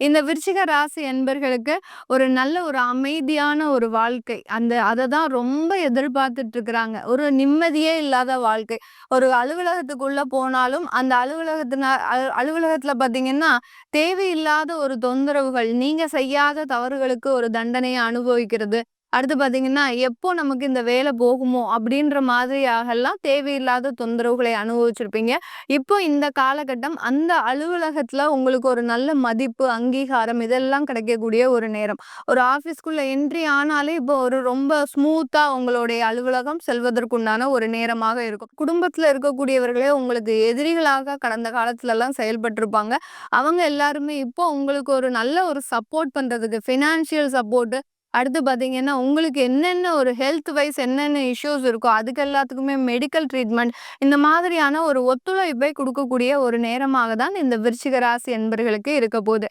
இந்த விருச்சிக ராசி என்பர்களுக்கு ஒரு நல்ல ஒரு அமைதியான ஒரு வாழ்க்கை. அததான் ரொம்ப எதிர்பார்த்துட்டு இருக்கிறாங்க. ஒரு நிம்மதியே இல்லாத வாழ்க்கை. ஒரு அலுவலகத்துக்குள்ள போனாலும், அந்த அலுவலகத்துல பார்த்தீங்கன்னா, தேவையில்லாத ஒரு தொந்தரவுகள், நீங்க செய்யாத தவறுகளுக்கு ஒரு தண்டனைய அனுபவிக்கிறது. அடுத்து பார்த்தீங்கன்னா, எப்போ நமக்கு இந்த வேலை போகுமோ? அப்படின்ற மாதிரியாகலாம் தேவையில்லாத தொந்தரவுகளை அனுபவிச்சிருப்பீங்க. இப்போ இந்த காலகட்டம் அந்த அலுவலகத்துல உங்களுக்கு ஒரு நல்ல மதிப்பு, அங்கீகாரம் இதெல்லாம் கிடைக்கக்கூடிய ஒரு நேரம். ஒரு ஆஃபீஸ்க்குள்ள என்ட்ரி ஆனாலே இப்போ ஒரு ரொம்ப ஸ்மூத்தா உங்களுடைய அலுவலகம் செல்வதற்குண்டான ஒரு நேரமாக இருக்கும். குடும்பத்துல இருக்கக்கூடியவர்களே உங்களுக்கு எதிரிகளாக கடந்த காலத்துலலாம் செயல்பட்டிருப்பாங்க. அவங்க எல்லாருமே இப்போ உங்களுக்கு ஒரு நல்ல ஒரு சப்போர்ட் பண்றதுக்கு ஃபினான்ஷியல் சப்போர்ட் அடுத்து பார்த்தீங்கன்னா, உங்களுக்கு என்னென்ன ஒரு ஹெல்த் வைஸ் என்னென்ன இஷ்யூஸ் இருக்கோ, அதுக்கு எல்லாத்துக்குமே மெடிக்கல் ட்ரீட்மெண்ட் இந்த மாதிரியான ஒரு ஒத்துழைப்பை குடுக்கக்கூடிய ஒரு நேரமாக தான் இந்த விருச்சிக ராசி என்பர்களுக்கு இருக்க போது.